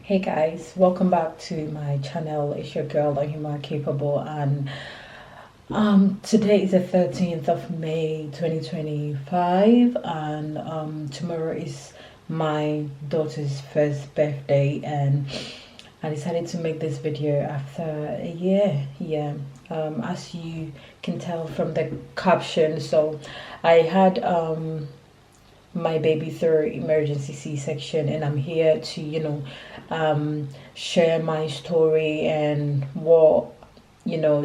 Hey guys, welcome back to my channel. It's your girl Ohima Capable, and today is the 13th of May 2025, and tomorrow is my daughter's first birthday, and I decided to make this video after a year. As you can tell from the caption, so I had my baby through emergency C-section, and I'm here to share my story and what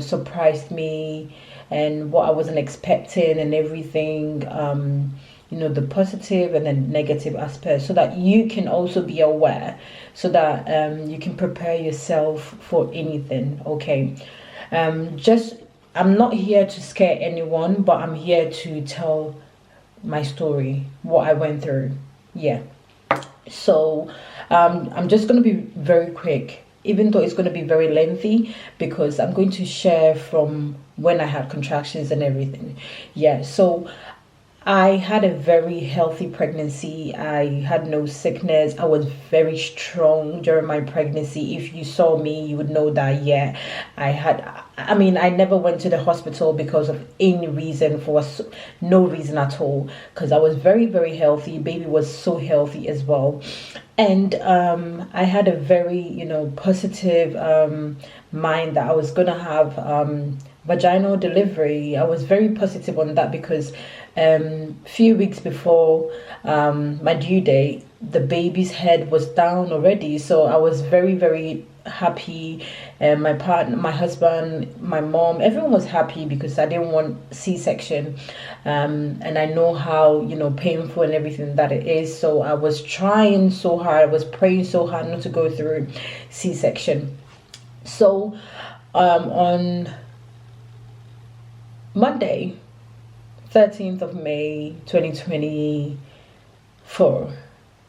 surprised me and what I wasn't expecting and everything, the positive and the negative aspects, so that you can also be aware, so that you can prepare yourself for anything. Okay, just I'm not here to scare anyone, but I'm here to tell my story, what I went through. So I'm just going to be very quick, even though it's going to be very lengthy, because I'm going to share from when I had contractions and everything. So I had a very healthy pregnancy. I had no sickness. I was very strong during my pregnancy. If you saw me, you would know that. I never went to the hospital because of any reason, for no reason at all, because I was very, very healthy. Baby was so healthy as well. And I had a very, positive mind that I was going to have vaginal delivery. I was very positive on that because few weeks before my due date, the baby's head was down already. So I was very, very happy. My partner, my husband, my mom, everyone was happy because I didn't want C-section, and I know how painful and everything that it is. So I was trying so hard, I was praying so hard not to go through C-section. So on Monday, 13th of May 2024,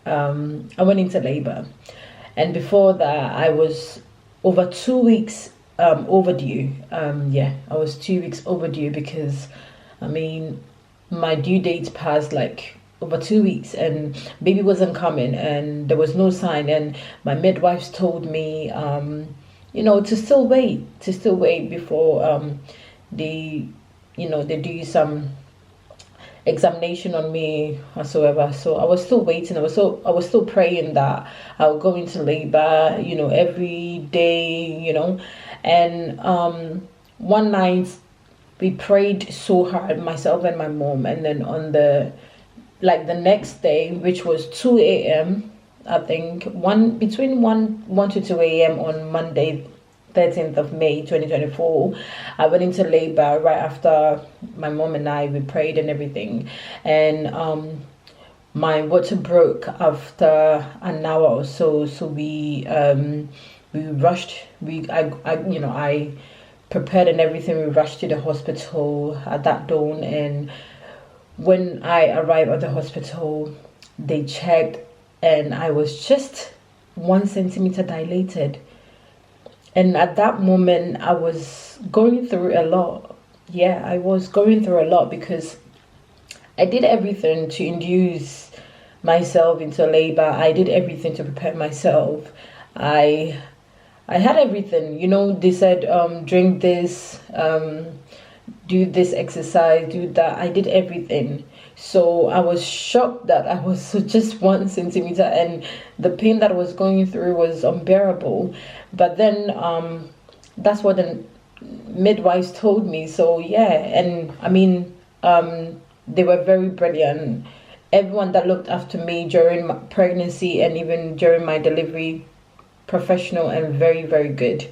I went into labor, and before that I was over 2 weeks overdue. I was 2 weeks overdue because my due date passed like over 2 weeks and baby wasn't coming and there was no sign, and my midwives told me to still wait before they do some examination on me whatsoever. So I was still waiting. I was still praying that I'll go into labor every day, and one night we prayed so hard, myself and my mom, and then on the next day, which was 2 a.m., I think between 1 to 2 a.m. on Monday, 13th of May 2024, I went into labor right after my mom and we prayed and everything, and my water broke after an hour or so. So we rushed. I prepared and everything. We rushed to the hospital at that dawn, and when I arrived at the hospital, they checked, and I was just 1 centimeter dilated. And at that moment, I was going through a lot. I was going through a lot because I did everything to induce myself into labor. I did everything to prepare myself. I had everything. They said, drink this, do this exercise, do that. I did everything. So I was shocked that I was just 1 centimeter, and the pain that I was going through was unbearable. But then that's what the midwives told me. So and they were very brilliant. Everyone that looked after me during my pregnancy and even during my delivery, professional and very, very good.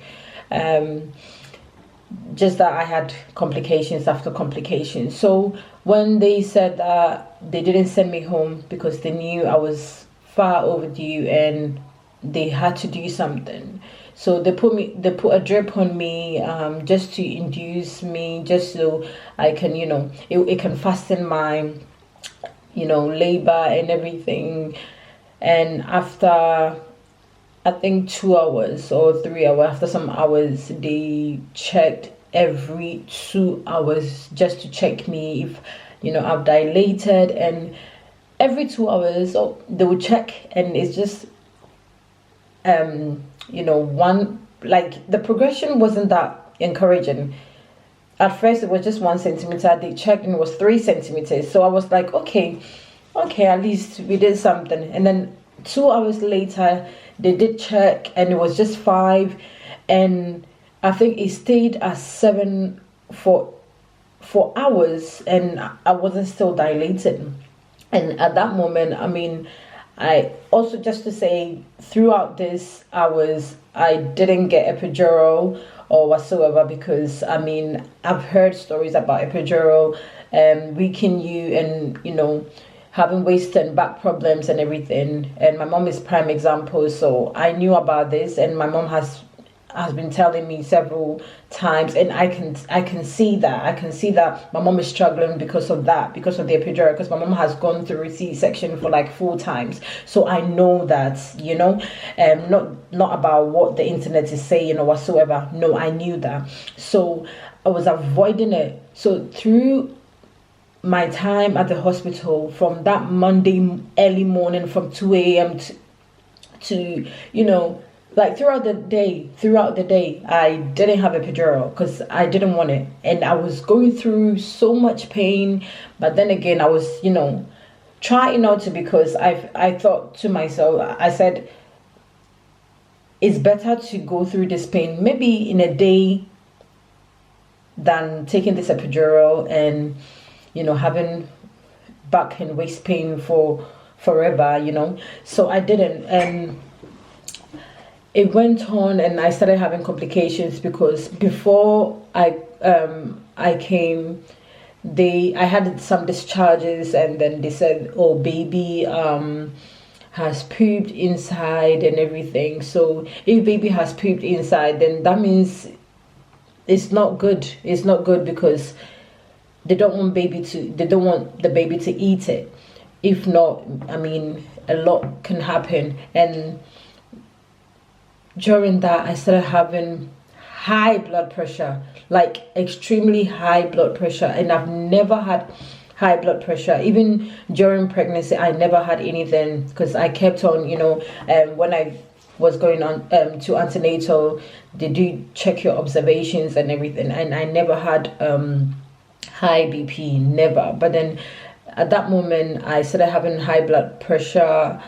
Just that I had complications after complications. So when they said that they didn't send me home because they knew I was far overdue and they had to do something, so they put a drip on me, just to induce me, just so I can it can fasten my labor and everything. And after I think 2 hours or 3 hours, after some hours, they checked every 2 hours just to check me if I've dilated, and every 2 hours they would check, and it's just one, like the progression wasn't that encouraging. At first it was just 1 centimeter. They checked and it was 3 centimeters. So I was like, okay, at least we did something. And then 2 hours later they did check and it was just 5. And I think it stayed at 7 for hours, and I wasn't still dilated. And at that moment, I mean, I also, just to say, throughout this hours I didn't get epidural or whatsoever, because I mean, I've heard stories about epidural weaken you, and having waist and back problems and everything. And my mom is prime example, so I knew about this, and my mom has been telling me several times, and I can see that my mom is struggling because of that, because of the epidural, because my mom has gone through a C-section for like 4 times. So I know that, not about what the internet is saying or whatsoever. No, I knew that. So I was avoiding it. So through my time at the hospital, from that Monday early morning, from 2 a.m. to like throughout the day, I didn't have epidural because I didn't want it, and I was going through so much pain. But then again, I was trying not to, because I thought to myself, I said, it's better to go through this pain maybe in a day than taking this epidural and having back and waist pain for forever. So I didn't, and it went on, and I started having complications, because before I came, I had some discharges, and then they said, oh, baby has pooped inside and everything. So if baby has pooped inside, then that means it's not good. It's not good, because they don't want the baby to eat it. If not, I mean, a lot can happen. And during that, I started having high blood pressure, like extremely high blood pressure. And I've never had high blood pressure. Even during pregnancy, I never had anything, because I kept on, when I was going on to antenatal, they do check your observations and everything. And I never had high BP, never. But then at that moment, I started having high blood pressure,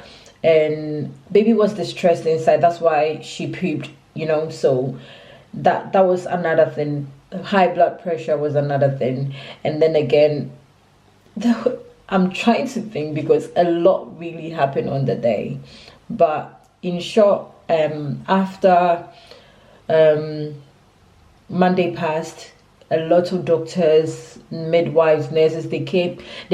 and baby was distressed inside. That's why she pooped, so that was another thing. High blood pressure was another thing. And then again, I'm trying to think, because a lot really happened on the day. But in short, after Monday passed, a lot of doctors, midwives, nurses, they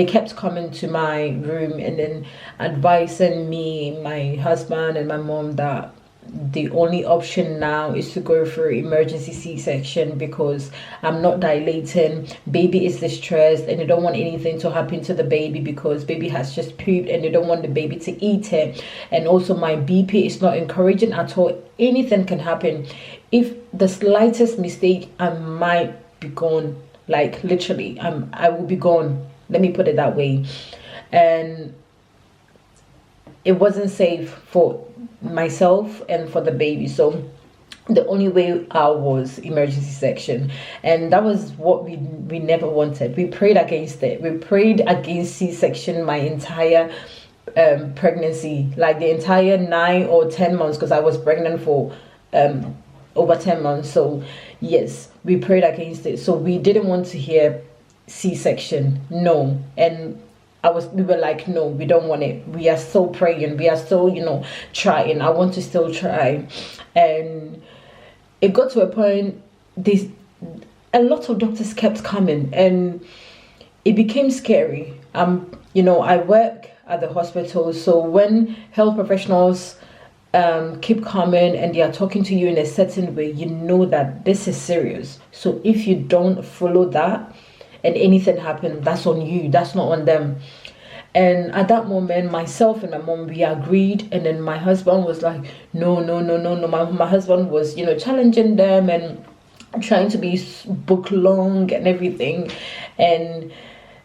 kept coming to my room and then advising me, my husband and my mom, that the only option now is to go for emergency C-section, because I'm not dilating, baby is distressed, and they don't want anything to happen to the baby, because baby has just pooped and they don't want the baby to eat it. And also my BP is not encouraging at all. Anything can happen. If the slightest mistake, I might be gone. Like literally, I will be gone, let me put it that way. And it wasn't safe for myself and for the baby. So the only way out was emergency section, and that was what we never wanted. We prayed against it. We prayed against C-section my entire pregnancy, like the entire 9 or 10 months, because I was pregnant for over 10 months. So yes, we prayed against it. So we didn't want to hear C-section, no. And we were like, no, we don't want it. We are still praying. We are still, trying. I want to still try. And it got to a point, a lot of doctors kept coming, and it became scary. I work at the hospital, so when health professionals keep coming and they are talking to you in a certain way, you know that this is serious. So if you don't follow that and anything happens, that's on you, that's not on them. And at that moment, myself and my mom, we agreed. And then my husband was like, no. My husband was, challenging them and trying to be book long and everything. And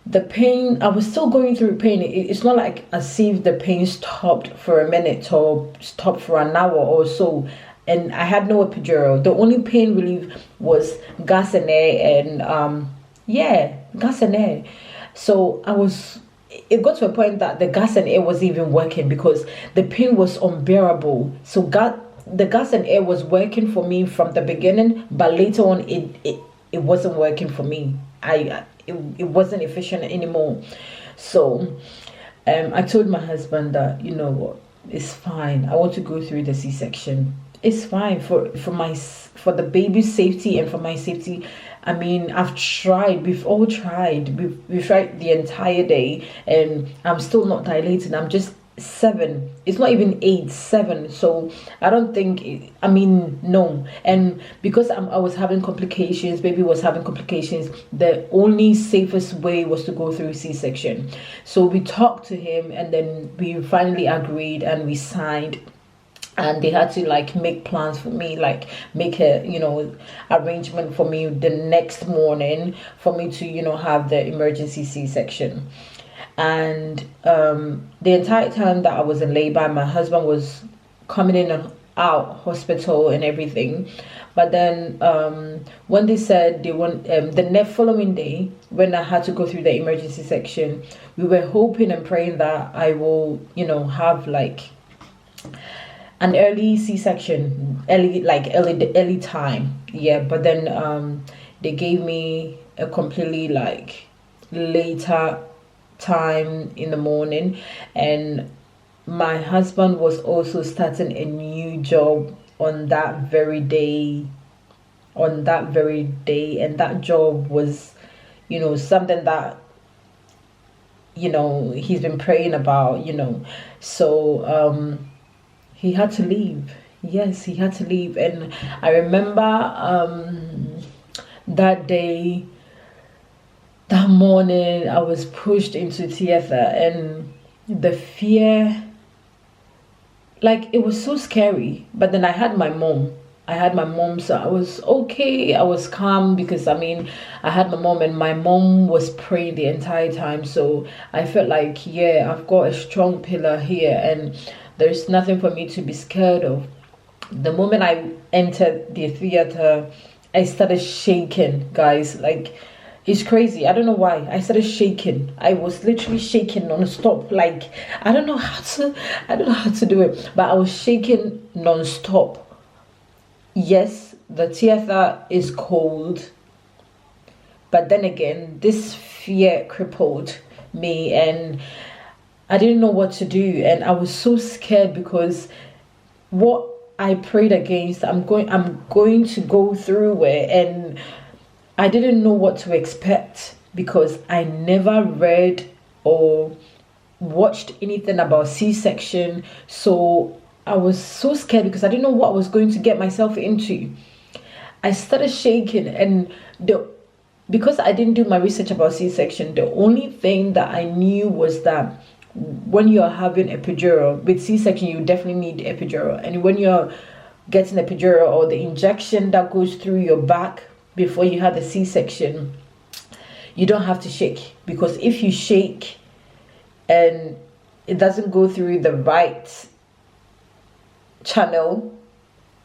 the pain, I was still going through pain. It's not like as if the pain stopped for a minute or stopped for an hour or so. And I had no epidural. The only pain relief was gas and air, and yeah, gas and air. So it got to a point that the gas and air wasn't even working because the pain was unbearable. So the gas and air was working for me from the beginning, but later on it wasn't working for me. It wasn't efficient anymore. So I told my husband that, you know what, it's fine. I want to go through the C-section. It's fine for the baby's safety and for my safety. I mean, I've tried. We've all tried. We've tried the entire day, and I'm still not dilating. I'm just 7. It's not even 8, 7. So I don't think. I mean, no. And because I was having complications, baby was having complications. The only safest way was to go through C-section. So we talked to him, and then we finally agreed, and we signed. And they had to like make plans for me, like make a arrangement for me the next morning for me to have the emergency C-section. And the entire time that I was in labor, my husband was coming in and out hospital and everything. But then when they said they want the next following day, when I had to go through the emergency section, we were hoping and praying that I will have like an early C-section, early time. Yeah, but then they gave me a completely like later time in the morning, and my husband was also starting a new job on that very day, and that job was something that he's been praying about, so he had to leave. Yes, he had to leave. And I remember that day, that morning, I was pushed into theater, and the fear, like, it was so scary. But then I had my mom. So I was okay. I was calm because I had my mom, and my mom was praying the entire time. So I felt like, yeah, I've got a strong pillar here, and there's nothing for me to be scared of. The moment I entered the theater, I started shaking, guys. Like, it's crazy. I don't know why. I started shaking. I was literally shaking non-stop. Like, I don't know how to do it, but I was shaking non-stop. Yes, the theater is cold, but then again, this fear crippled me, and I didn't know what to do, and I was so scared because what I prayed against, I'm going to go through it, and I didn't know what to expect because I never read or watched anything about C-section. So I was so scared because I didn't know what I was going to get myself into. I started shaking, and because I didn't do my research about C-section, the only thing that I knew was that when you're having epidural with C-section, you definitely need epidural, and when you're getting epidural or the injection that goes through your back before you have the C-section, you don't have to shake, because if you shake and it doesn't go through the right channel,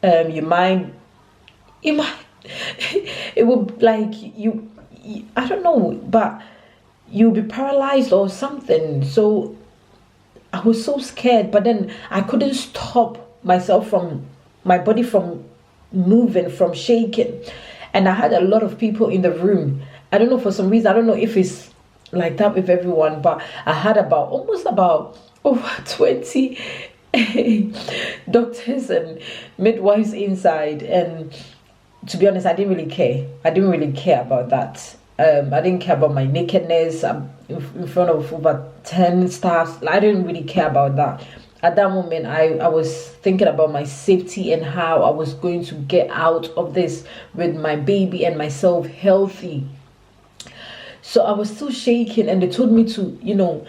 it will, like, you I don't know, but you'll be paralyzed or something. So I was so scared, but then I couldn't stop myself from my body from moving, from shaking. And I had a lot of people in the room. I don't know, for some reason, I don't know if it's like that with everyone, but I had almost about over 20 doctors and midwives inside. And to be honest, I didn't really care about that. I didn't care about my nakedness in front of over 10 staffs. I didn't really care about that. At that moment, I was thinking about my safety and how I was going to get out of this with my baby and myself healthy. So I was still shaking, and they told me to,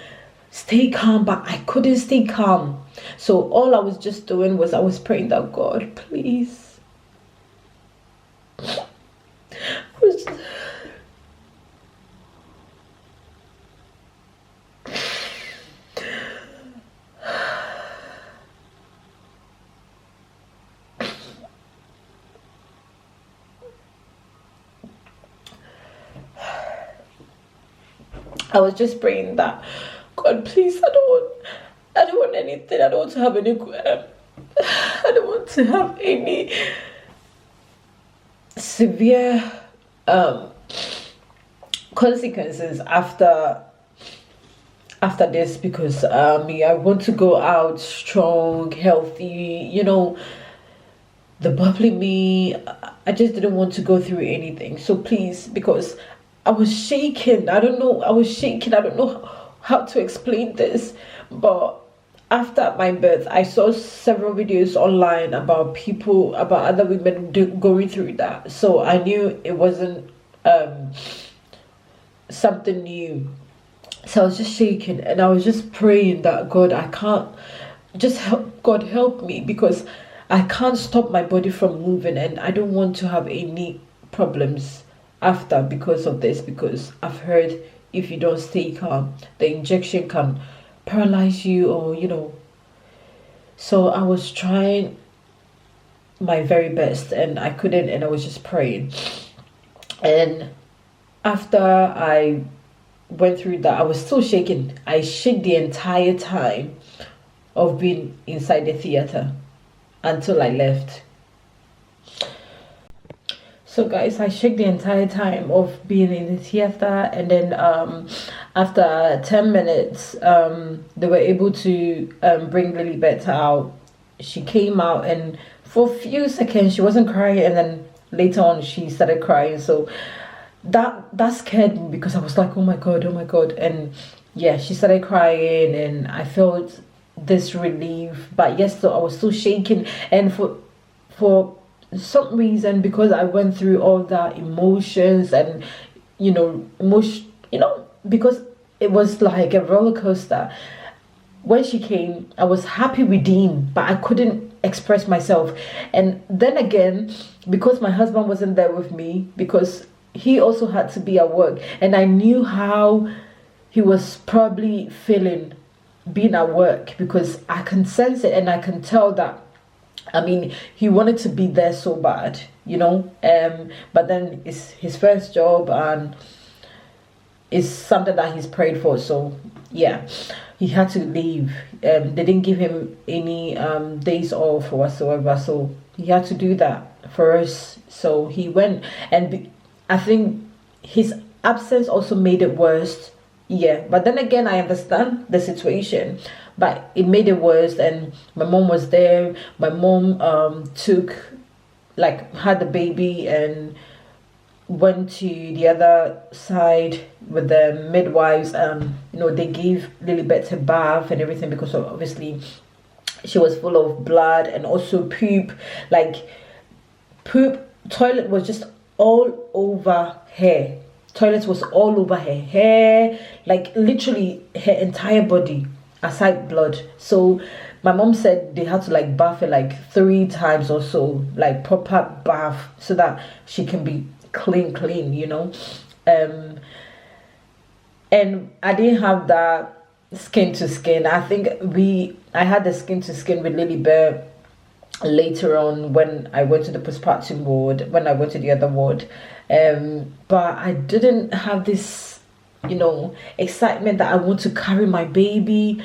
stay calm, but I couldn't stay calm. So all I was just doing was I was praying that, God, please. I was just praying that, God, please, I don't want anything. I don't want to have any. I don't want to have any severe consequences after this, because I want to go out strong, healthy. The bubbly me. I just didn't want to go through anything. So please, because I was shaking. I don't know. I was shaking. I don't know how to explain this, but after my birth, I saw several videos online about other women going through that. So I knew it wasn't something new. So I was just shaking, and I was just praying that, God, I can't, just help, God, help me, because I can't stop my body from moving, and I don't want to have any problems after because of this, because I've heard if you don't stay calm, the injection can paralyze you, or So I was trying my very best, and I couldn't, and I was just praying. And after I went through that, I was still shaking. I shook the entire time of being inside the theater until I left. So guys, I shook the entire time of being in the theater, and then after 10 minutes, they were able to bring Lilibet out. She came out, and for a few seconds she wasn't crying, and then later on she started crying. So that scared me, because I was like, oh my god, and yeah, she started crying, and I felt this relief. But yes, so I was still shaking, and for some reason, because I went through all the emotions and because it was like a roller coaster. When she came, I was happy redeemed, but I couldn't express myself. And then again, because my husband wasn't there with me, because he also had to be at work, and I knew how he was probably feeling being at work, because I can sense it, and I can tell that, he wanted to be there so bad, but then it's his first job, and it's something that he's prayed for. So yeah, he had to leave. They didn't give him any days off or whatsoever, so he had to do that for us. So he went, and I think his absence also made it worse. Yeah, but then again, I understand the situation, but it made it worse. And my mom was there. My mom had the baby and went to the other side with the midwives. They gave Lilibet a bath and everything, because obviously she was full of blood, and also poop. Toilet was just all over her. Toilet was all over her hair, like literally her entire body, aside blood. So my mom said they had to bath her 3 times or so, proper bath, so that she can be clean. And I didn't have that skin to skin. I think I had the skin to skin with Lilibet later on, when I went to the postpartum ward, when I went to the other ward. But I didn't have this excitement that I want to carry my baby.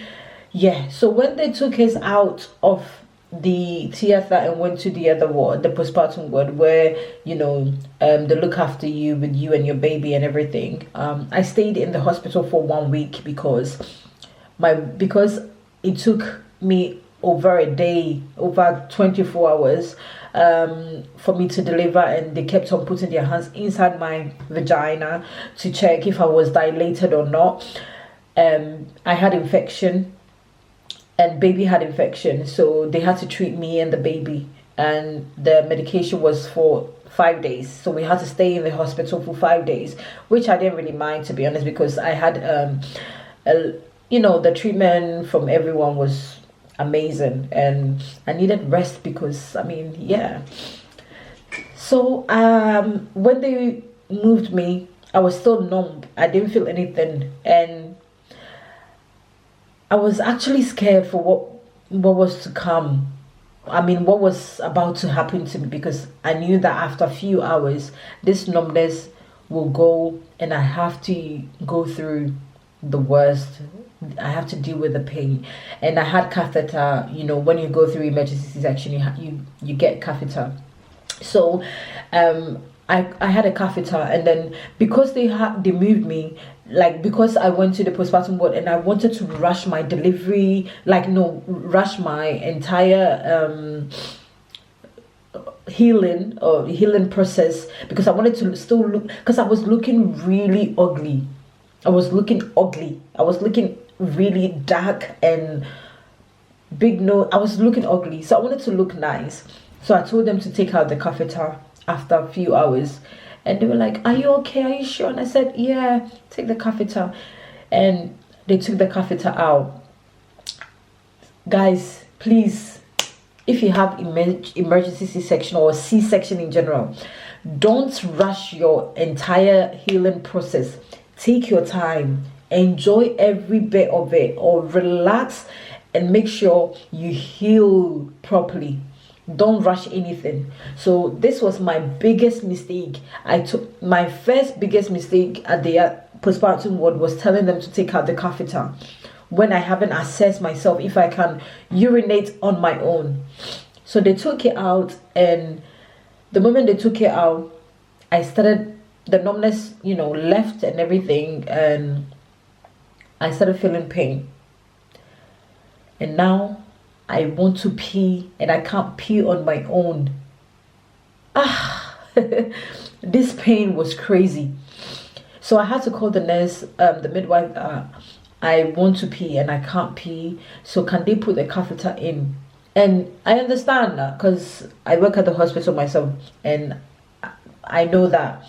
Yeah, so when they took us out of the theater and went to the other ward, the postpartum ward, where they look after you with you and your baby and everything, I stayed in the hospital for 1 week, because it took me over a day, over 24 hours for me to deliver, and they kept on putting their hands inside my vagina to check if I was dilated or not. I had infection, and baby had infection, so they had to treat me and the baby, and the medication was for 5 days, so we had to stay in the hospital for 5 days, which I didn't really mind, to be honest, because I had the treatment from everyone was amazing, and I needed rest, because so when they moved me, I was still numb. I didn't feel anything, and I was actually scared for what was to come. What was about to happen to me, because I knew that after a few hours this numbness will go, and I have to go through the worst. I have to deal with the pain, and I had catheter. You know, when you go through emergency C-section, you get catheter. So I had a catheter, and then because they moved me, like, because I went to the postpartum ward and I wanted to rush my delivery, like, no, rush my entire healing process, because I wanted to still look, because I was looking really ugly. I was looking really dark and big nose. I was looking ugly, so I wanted to look nice. So I told them to take out the catheter after a few hours, and they were like, "Are you okay? Are you sure?" And I said, "Yeah, take the catheter." And they took the catheter out. Guys, please, if you have emergency C-section or C-section in general, don't rush your entire healing process. Take your time, enjoy every bit of it, or relax and make sure you heal properly. Don't rush anything. So this was my biggest mistake. My first biggest mistake at the postpartum ward was telling them to take out the catheter when I haven't assessed myself if I can urinate on my own. So they took it out, and the moment they took it out, I started, the numbness, you know, left and everything, and I started feeling pain. And now I want to pee, and I can't pee on my own. This pain was crazy. So I had to call the nurse, the midwife. I want to pee and I can't pee, so can they put the catheter in? And I understand that, because I work at the hospital myself, and I know that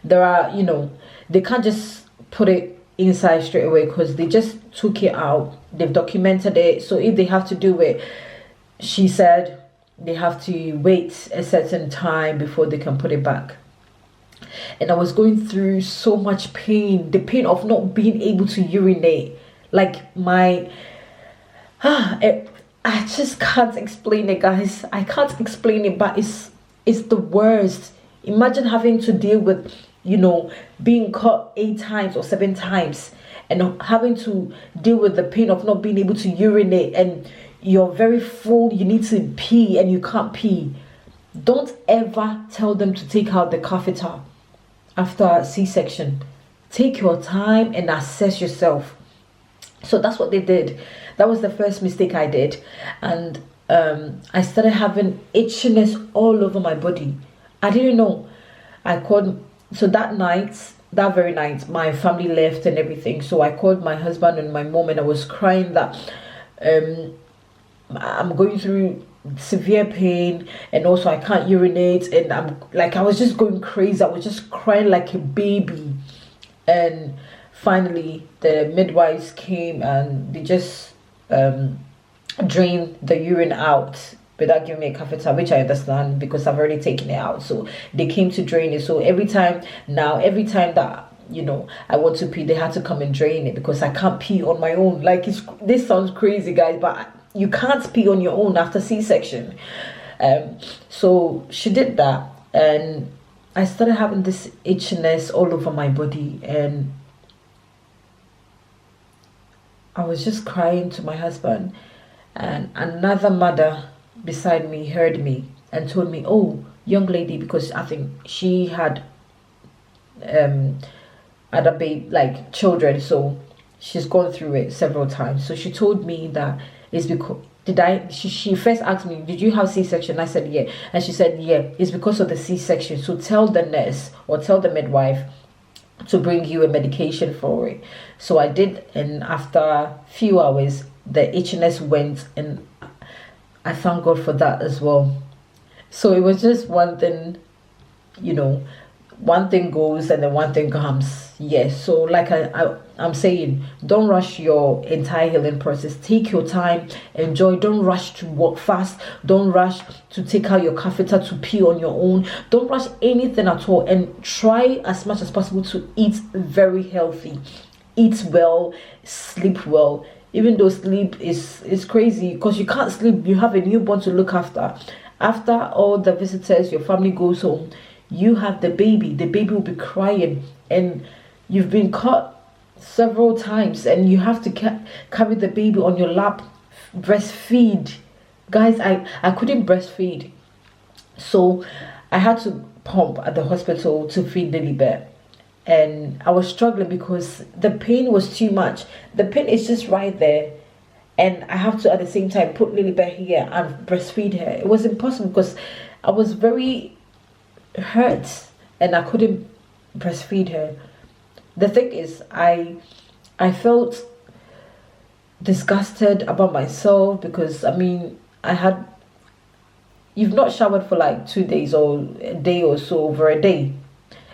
there are, you know, they can't just put it inside straight away, because they just took it out. They've documented it. So if they have to do it, she said they have to wait a certain time before they can put it back. And I was going through so much pain, the pain of not being able to urinate. Like I just can't explain it, guys. I can't explain it, but it's the worst. Imagine having to deal with, you know, being cut 8 times or 7 times, and having to deal with the pain of not being able to urinate, and you're very full, you need to pee and you can't pee. Don't ever tell them to take out the catheter after a C-section. Take your time and assess yourself. So that's what they did. That was the first mistake I did, and I started having itchiness all over my body. I didn't know. I called. So that very night, my family left and everything. So I called my husband and my mom, and I was crying that I'm going through severe pain, and also I can't urinate, and I was just going crazy. I was just crying like a baby. And finally the midwives came, and they just drained the urine out without giving me a catheter, which I understand because I've already taken it out. So they came to drain it. So every time that, you know, I want to pee, they had to come and drain it, because I can't pee on my own. Like, this sounds crazy, guys, but you can't pee on your own after C-section. So she did that, and I started having this itchiness all over my body, and I was just crying to my husband. And another mother beside me heard me and told me, "Oh, young lady," because I think she had other like children, so she's gone through it several times. So she told me that it's because she first asked me, "Did you have C-section?" I said, "Yeah." And she said, "Yeah, it's because of the C-section, so tell the nurse or tell the midwife to bring you a medication for it." So I did, and after a few hours the itchiness went, and I thank God for that as well. So it was just one thing, you know, one thing goes and then one thing comes. Yes. So like I'm saying, don't rush your entire healing process. Take your time, enjoy. Don't rush to walk fast. Don't rush to take out your catheter to pee on your own. Don't rush anything at all, and try as much as possible to eat very healthy. Eat well, sleep well. Even though sleep is crazy, because you can't sleep, you have a newborn to look after. After all the visitors, your family goes home, you have the baby will be crying, and you've been cut several times, and you have to carry the baby on your lap, breastfeed. Guys, I couldn't breastfeed, so I had to pump at the hospital to feed Lilibet, and I was struggling because the pain was too much. The pain is just right there, and I have to at the same time put Lilibet here and breastfeed her. It was impossible because I was very hurt and I couldn't breastfeed her. The thing is, I felt disgusted about myself because I mean, you've not showered for like 2 days or a day or so, over a day,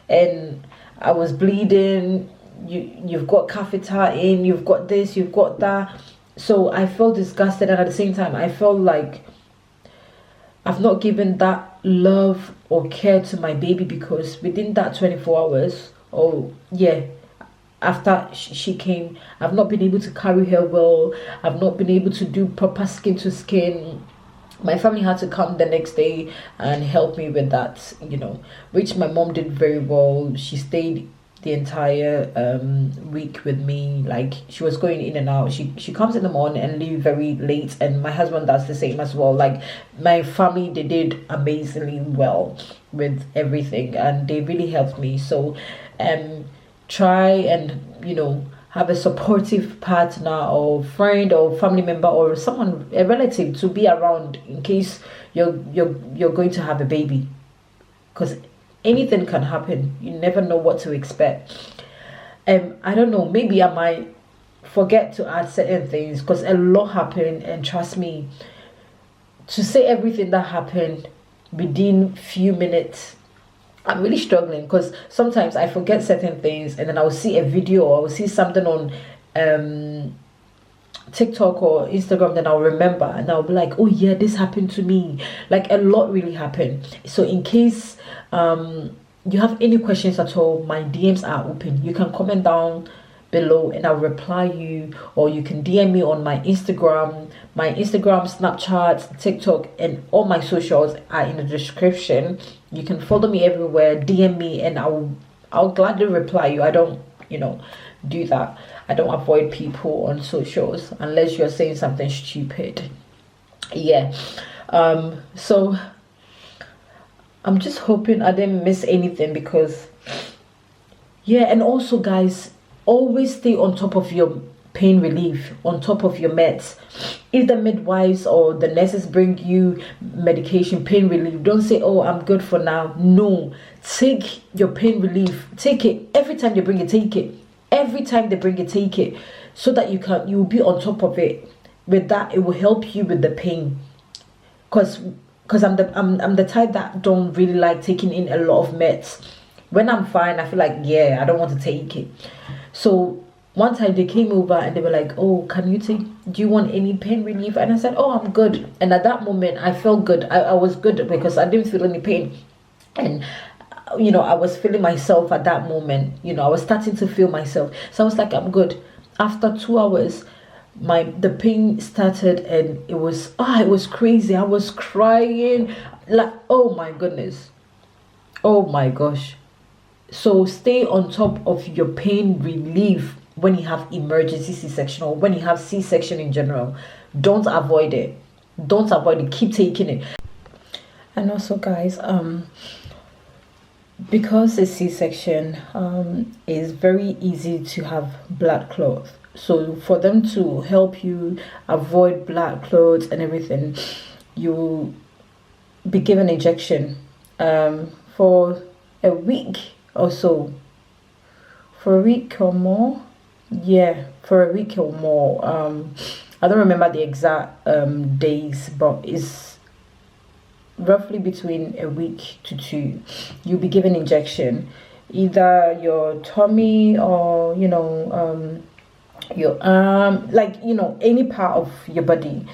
and I was bleeding. You've got catheter in, you've got this, you've got that. So I felt disgusted, and at the same time I felt like I've not given that love or care to my baby, because within that 24 hours, oh yeah, after she came, I've not been able to carry her well. I've not been able to do proper skin to skin. My family had to come the next day and help me with that, which my mom did very well. She stayed the entire week with me. Like, she was going in and out. She comes in the morning and leave very late, and my husband does the same as well. Like, my family, they did amazingly well with everything, and they really helped me. So try and have a supportive partner or friend or family member or someone, a relative, to be around in case you're going to have a baby, because anything can happen. You never know what to expect. I don't know, maybe I might forget to add certain things because a lot happened, and trust me, to say everything that happened within few minutes, I'm really struggling, because sometimes I forget certain things, and then I'll see a video or I'll see something on TikTok or Instagram, then I'll remember and I'll be like, oh yeah, this happened to me. Like, a lot really happened. So in case you have any questions at all, my DMs are open. You can comment down below and I'll reply you, or you can DM me on my Instagram, Snapchat, TikTok, and all my socials are in the description. You can follow me everywhere, DM me, and I'll gladly reply you. I don't do that. I don't avoid people on socials unless you're saying something stupid. Yeah. So I'm just hoping I didn't miss anything, because yeah. And also, guys, always stay on top of your pain relief, on top of your meds. If the midwives or the nurses bring you medication, pain relief, don't say, oh, I'm good for now. No, take your pain relief. Take it every time they bring it. Take it every time they bring it. Take it, so that you will be on top of it. With that, it will help you with the pain. Because I'm the type that don't really like taking in a lot of meds. When I'm fine, I feel like, yeah, I don't want to take it. So one time they came over and they were like, oh, do you want any pain relief? And I said, oh, I'm good. And at that moment I felt good. I was good because I didn't feel any pain. And I was feeling myself at that moment. I was starting to feel myself. So I was like, I'm good. After 2 hours, the pain started, and it was crazy. I was crying, like, oh my goodness, oh my gosh. So stay on top of your pain relief when you have emergency C-section, or when you have C-section in general. Don't avoid it. Keep taking it. And also, guys, because a C-section is very easy to have blood clots. So for them to help you avoid blood clots and everything, you'll be given injection for a week or so. For a week or more. Yeah, for a week or more. I don't remember the exact days, but it's roughly between a week to 2. You'll be given injection, either your tummy or your arm, like any part of your body,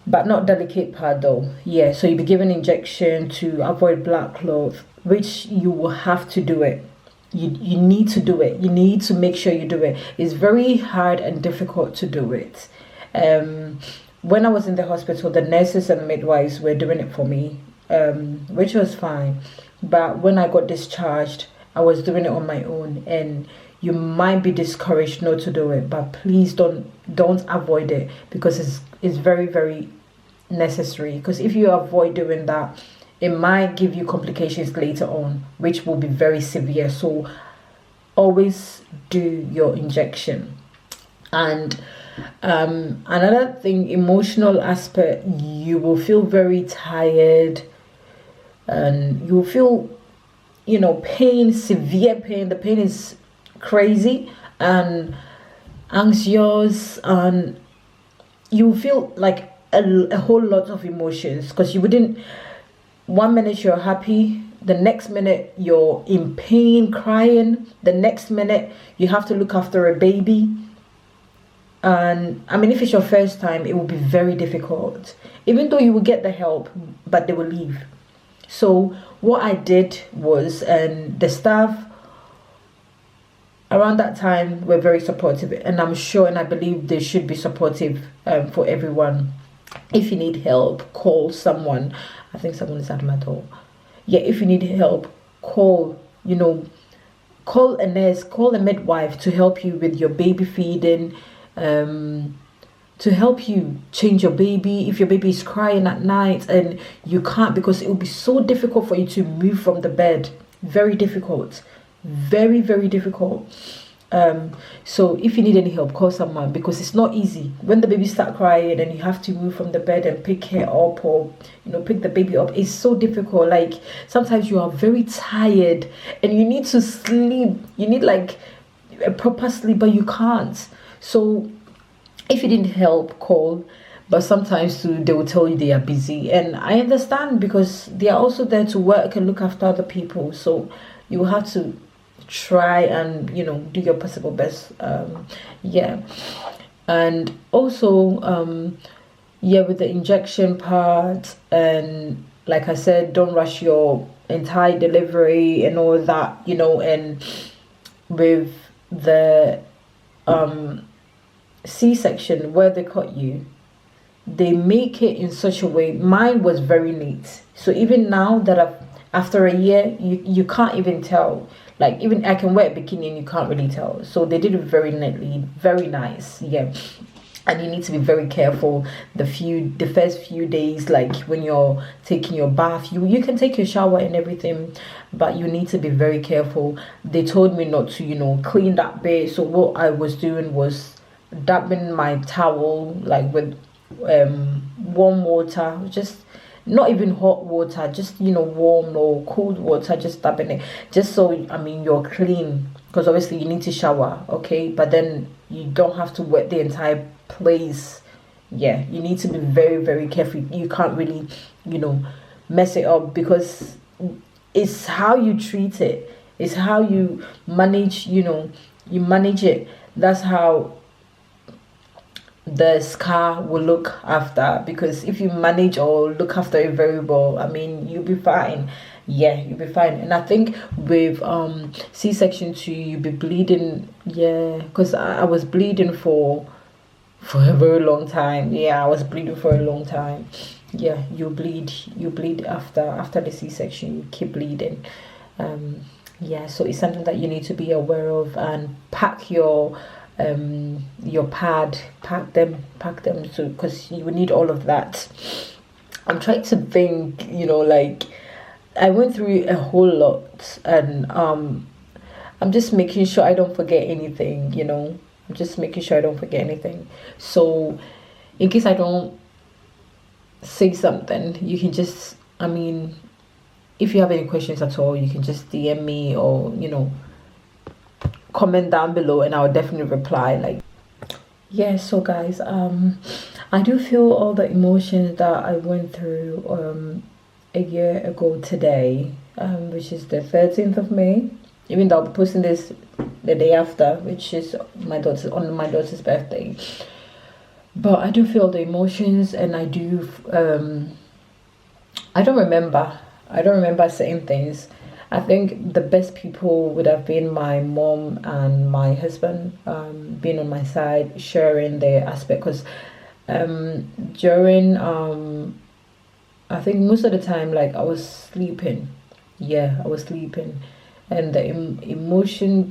but not delicate part though. Yeah, so you'll be given injection to avoid blood clots, which you will have to do it. You need to do it. You need to make sure you do it. It's very hard and difficult to do it. When I was in the hospital, the nurses and midwives were doing it for me, which was fine. But when I got discharged I was doing it on my own, and you might be discouraged not to do it, but please don't avoid it, because it's very, very necessary. Because if you avoid doing that, it might give you complications later on, which will be very severe. So always do your injection. And another thing, emotional aspect, you will feel very tired, and you'll feel, pain, severe pain. The pain is crazy and anxious, and you feel like a whole lot of emotions, because you wouldn't, 1 minute you're happy, the next minute you're in pain, crying, the next minute you have to look after a baby. And I mean, if it's your first time, it will be very difficult, even though you will get the help, but they will leave. So what I did was, and the staff around that time were very supportive, and I'm sure, and I believe they should be supportive for everyone. If you need help, call someone. I think someone is at my door. Yeah, if you need help, call call a nurse, call a midwife to help you with your baby feeding, to help you change your baby if your baby is crying at night and you can't, because it will be so difficult for you to move from the bed. Very difficult, very, very difficult. So if you need any help, call someone, because it's not easy when the baby start crying and you have to move from the bed and pick her up, or pick the baby up. It's so difficult. Like, sometimes you are very tired and you need to sleep, you need like a proper sleep, but you can't. So if you need help, call. But sometimes too, they will tell you they are busy, and I understand, because they are also there to work and look after other people. So you will have to try and do your possible best. Yeah. And also with the injection part, and like I said, don't rush your entire delivery and all that, and with the C-section, where they cut you, they make it in such a way. Mine was very neat, so even now that after a year, you can't even tell. Like, even I can wear a bikini and you can't really tell. So they did it very neatly, very nice. Yeah. And you need to be very careful the first few days, like when you're taking your bath. You can take your shower and everything, but you need to be very careful. They told me not to clean that bit. So what I was doing was dabbing my towel like with warm water, just not even hot water, just warm or cold water, just dabbing it, just so you're clean, because obviously you need to shower, okay, but then you don't have to wet the entire place. Yeah, you need to be very, very careful. You can't really mess it up, because it's how you treat it, it's how you manage, you manage it. That's how the scar will look after, because if you manage or look after it very well, you'll be fine. Yeah, you'll be fine. And I think with C-section too, you'll be bleeding. Yeah, because I was bleeding for a very long time. Yeah, I was bleeding for a long time. Yeah, you bleed after the C-section, you keep bleeding. Yeah, so it's something that you need to be aware of, and pack your pad, pack them so, because you need all of that. I'm trying to think, like, I went through a whole lot, and I'm just making sure I don't forget anything. I'm just making sure I don't forget anything. So in case I don't say something, you can just, if you have any questions at all, you can just DM me, or comment down below, and I'll definitely reply. Like, yeah. So guys, I do feel all the emotions that I went through a year ago today, which is the 13th of May, even though I'll be posting this the day after, which is my daughter's birthday. But I do feel the emotions, and I do I don't remember saying things. I think the best people would have been my mom and my husband, being on my side, sharing their aspect, because during I think most of the time, like, I was sleeping. Yeah, I was sleeping, and the emotions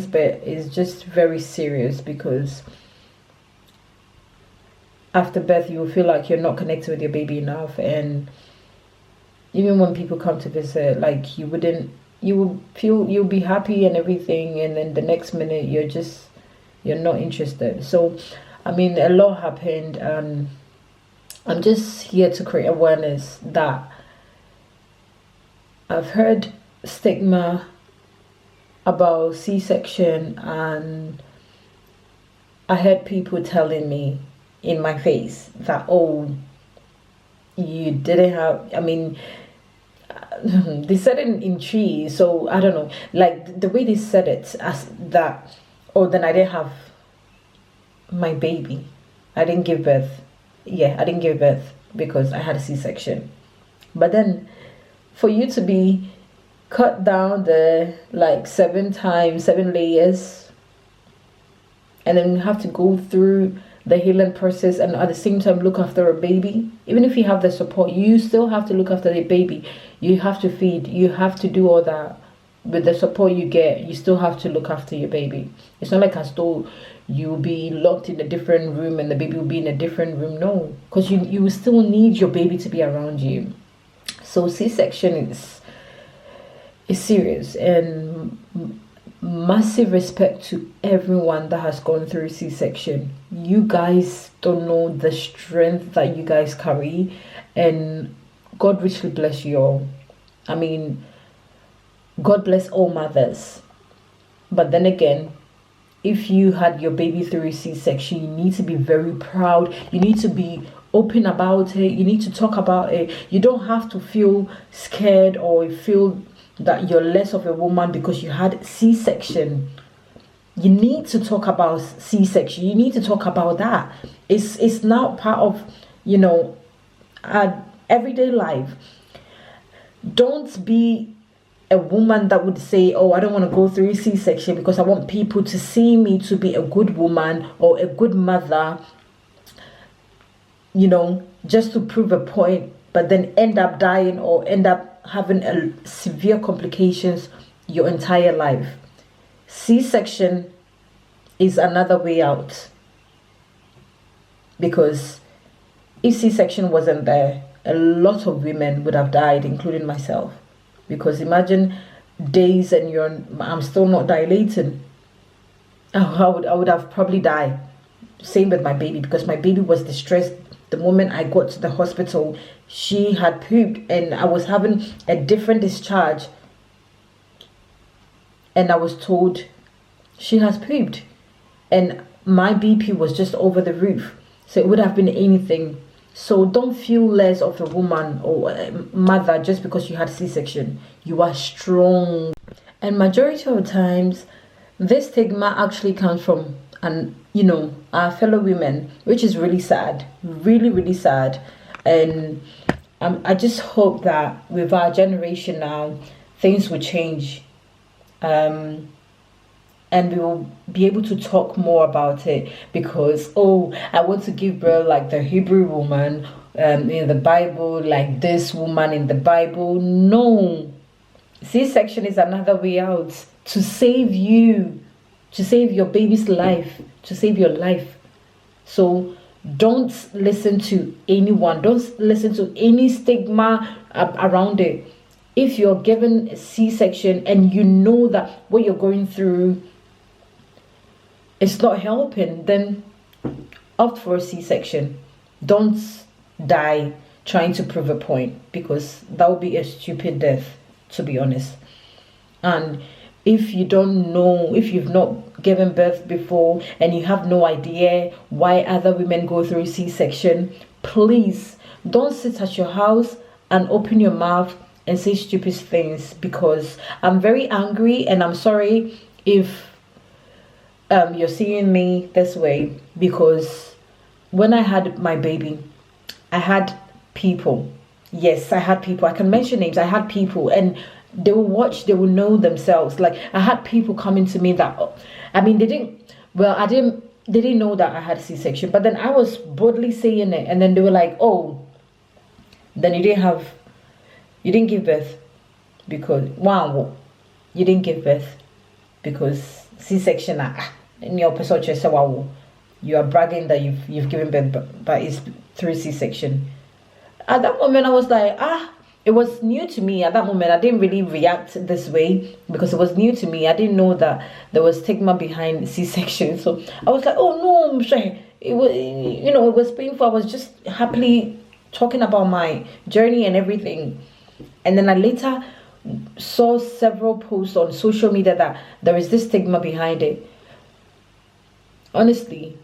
bit is just very serious, because after birth you will feel like you're not connected with your baby enough, and even when people come to visit, like you will feel, you'll be happy and everything, and then the next minute you're not interested. So I mean, a lot happened, and I'm just here to create awareness that I've heard stigma about C-section, and I heard people telling me in my face that, oh, you didn't have, I mean, they said it in trees, so I don't know, like the way they said it, as that, oh, then I didn't have my baby, I didn't give birth. Yeah, I didn't give birth because I had a C-section. But then for you to be cut down the like 7 times, 7 layers, and then you have to go through the healing process, and at the same time look after a baby, even if you have the support, you still have to look after the baby. You have to feed, you have to do all that. With the support you get, you still have to look after your baby. It's not like as though you'll be locked in a different room and the baby will be in a different room. No, because you will still need your baby to be around you. So C-section is serious, and massive respect to everyone that has gone through C-section. You guys don't know the strength that you guys carry, and God richly bless you all. I mean, God bless all mothers. But then again, if you had your baby through a C-section, you need to be very proud. You need to be open about it. You need to talk about it. You don't have to feel scared or feel that you're less of a woman because you had C-section. You need to talk about C-section. You need to talk about that. It's now part of, you know, our everyday life. Don't be a woman that would say, oh, I don't want to go through C-section because I want people to see me to be a good woman or a good mother, you know, just to prove a point, but then end up dying or end up having a severe complications your entire life. C-section is another way out, because if C-section wasn't there, a lot of women would have died, including myself. Because imagine days and I'm still not dilating. I would have probably died. Same with my baby, because my baby was distressed. The moment I got to the hospital, she had pooped and I was having a different discharge, and I was told she has pooped, and my BP was just over the roof. So it would have been anything. So don't feel less of a woman or a mother just because you had C-section. You are strong. And majority of the times, this stigma actually comes from, our fellow women, which is really sad. Really, really sad. And I just hope that with our generation now, things will change. And we will be able to talk more about it, because, oh, I want to give birth like the Hebrew woman in the Bible, like this woman in the Bible. No. C-section is another way out to save you, to save your baby's life, to save your life. So don't listen to anyone. Don't listen to any stigma around it. If you're given a C-section and you know that what you're going through, it's not helping, then opt for a C-section. Don't die trying to prove a point, because that would be a stupid death, to be honest. And if you don't know, if you've not given birth before and you have no idea why other women go through C-section, please don't sit at your house and open your mouth and say stupid things, because I'm very angry, and I'm sorry if you're seeing me this way, because when I had my baby, I had people. Yes, I had people. I can mention names. I had people, and they will watch. They will know themselves. Like, I had people coming to me that, I mean, they didn't know that I had C-section, but then I was boldly saying it, and then they were like, oh, then you didn't give birth, because wow, you didn't give birth because C-section, in your person, you are bragging that you've given birth, but it's through C-section. At that moment, I was like, it was new to me. At that moment, I didn't really react this way because it was new to me. I didn't know that there was stigma behind C-section. So I was like, oh no, it was, it was painful. I was just happily talking about my journey and everything. And then I later saw several posts on social media that there is this stigma behind it. Honestly,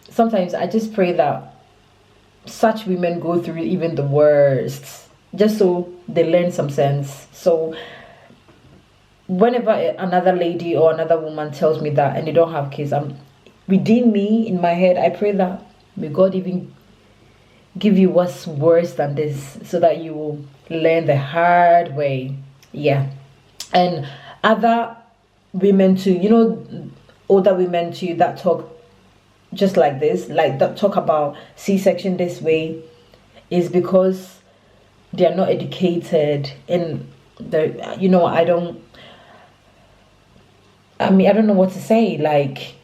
sometimes I just pray that such women go through even the worst, just so they learn some sense. So whenever another lady or another woman tells me that and they don't have kids, within me, in my head, I pray that may God even give you what's worse than this, so that you will learn the hard way. Yeah. And other women too, older women too, that talk just like this, like that talk about C-section this way, is because they are not educated. And I don't know what to say. Like,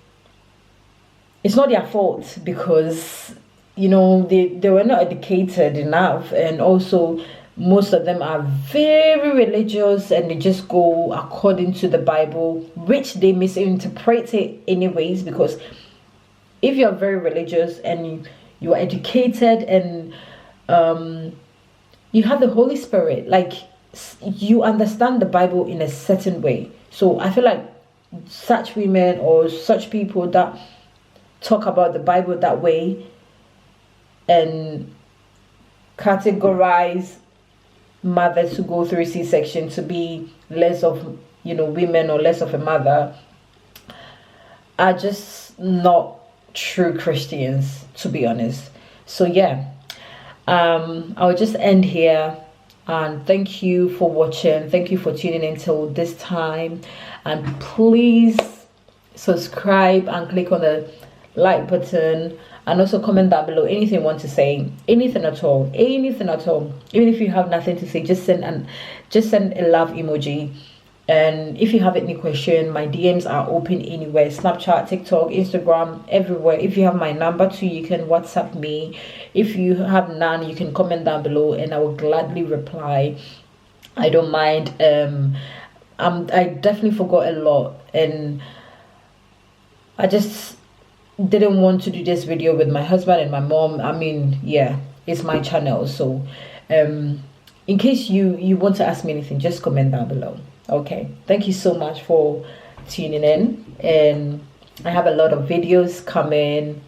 it's not their fault because they were not educated enough, and also most of them are very religious and they just go according to the Bible, which they misinterpret it anyways. Because if you're very religious and you are educated and you have the Holy Spirit, like, you understand the Bible in a certain way. So I feel like such women or such people that talk about the Bible that way and categorize mothers who go through C-section to be less of women or less of a mother are just not true Christians, to be honest. So yeah, I'll just end here, and thank you for watching. Thank you for tuning in till this time, and please subscribe and click on the like button, and also comment down below anything you want to say, anything at all. Even if you have nothing to say, just send a love emoji. And if you have any question, my DMs are open anywhere: Snapchat, TikTok, Instagram, everywhere. If you have my number too, you can WhatsApp me. If you have none, you can comment down below and I will gladly reply. I don't mind. I definitely forgot a lot, and I just didn't want to do this video with my husband and my mom. Yeah, it's my channel. So in case you want to ask me anything, just comment down below. Okay, thank you so much for tuning in, and I have a lot of videos coming,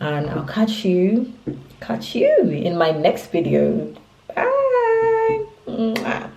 and I'll catch you in my next video. Bye.